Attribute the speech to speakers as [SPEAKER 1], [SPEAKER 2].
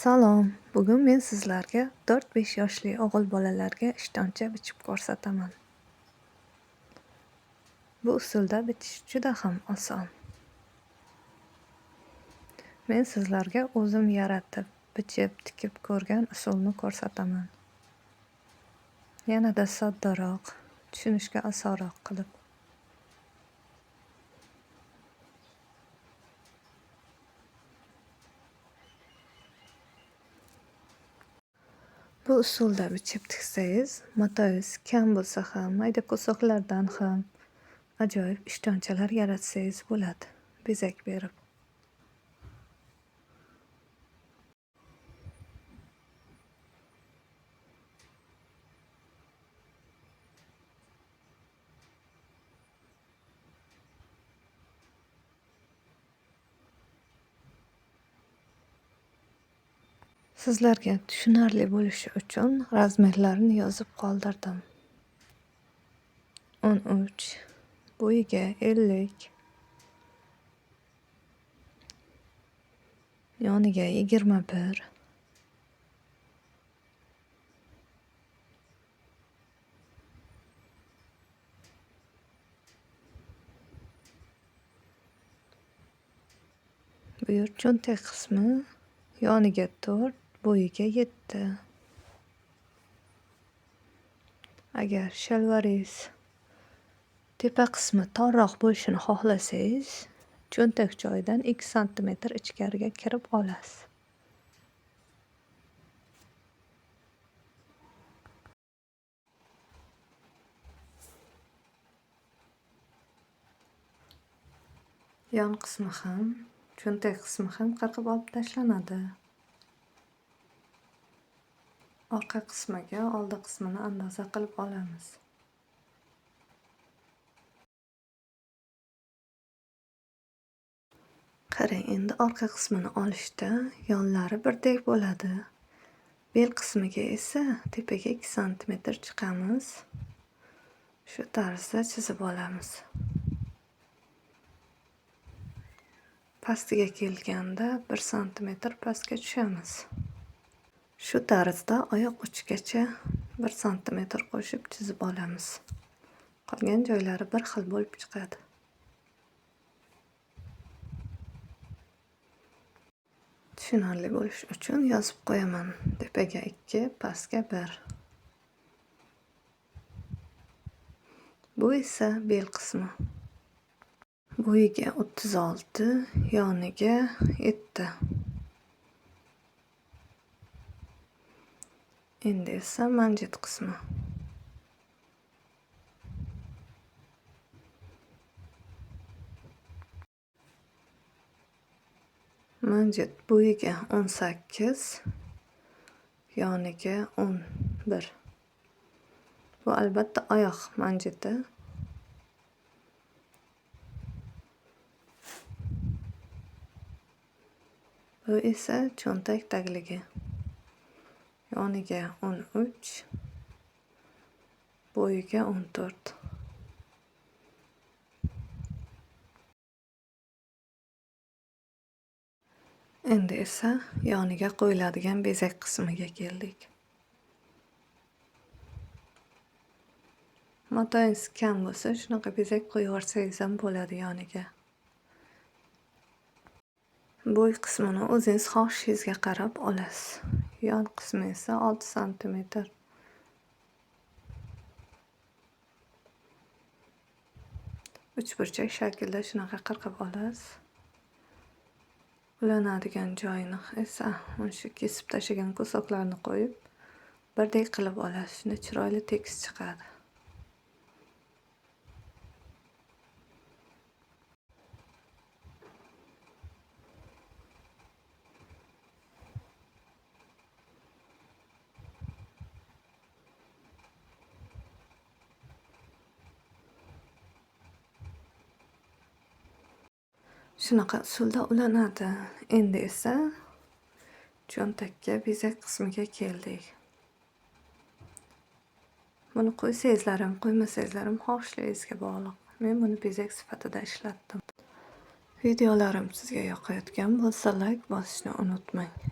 [SPEAKER 1] Salom, bugun men sizlarga 4-5 yoshli o'g'il bolalarga ishtoncha bichib ko'rsataman. Bu usulda bichish juda ham oson. Men sizlarga o'zim yaratib, bichib, tikib ko'rgan usulni ko'rsataman. Yanada soddaroq, tushunishga osonroq qilib. Bu usulda bichib tiksangiz, matoyingiz kam bo'lsa ham, mayda ko'soqlardan ham ajoyib ishtonchalar yaratsangiz bo'ladi, bezak berib. Sizlarga tushunarli bo'lishi uchun razmerlarini yozib qoldirdim. 13, bo'yiga 50, yoniga 21, bu yer cho'ntak qismi, yoniga 4, bo'yiga 7. Agar shalvaringiz tepa qismi torroq bo'lishini xohlasangiz, cho'ntak joyidan 2 sm ichkariga kirib olasiz. Yon qismi ham, cho'ntak qismi ham qirqib olib tashlanadi. Orqa qismiga oldi qismini andoza qilib olamiz. Qarang, endi orqa qismini olishda yonlari birdek bo'ladi. Bel qismiga esa tepaga 2 sm chiqamiz. Shu tarzda chizib olamiz. Pastiga kelganda 1 sm pastga tushamiz. Shu tarzda oyoq uchigacha 1 sm qo'shib chizib olamiz. Qolgan joylari bir xil bo'lib chiqadi. Tushunarli bo'lish uchun yozib qo'yaman. Tepaga 2, pastga 1. Bu esa bel qismi. Bo'yiga 36, yoniga 7. Endi esa manjet qismi. Manjet bo'yiga 18, yoniga 11. Bu albatta oyoq manjeti. Bu esa cho'ntak tagligi. Yoniga 13, bo'yiga 14. Endi esa yoniga qo'yiladigan bezak qismiga keldik. Matoyingiz kam bo'lsa, shunaqa bezak qo'yib yuborsangiz ham bo'ladi yoniga. Bo'y qismini o'zingiz xohishingizga qarab olasiz. Yon qismi esa 6 sm. Uchburchak shaklda shunaqa qirqib olasiz. Ulanadigan joyini esa o'sha kesib tashlagan ko'soqlarni qo'yib, birdek qilib olasiz. Shunda chiroyli tekis chiqadi. Shunaqa usulda ulanadi. Endi esa cho'ntakka bezak qismiga keldik. Buni qo'ysangizlar ham, qo'ymasangizlar ham xohishlaringizga bog'liq. Men buni bezak sifatida ishlatdim. Videolarim sizga yoqayotgan bo'lsa, like bosishni unutmang.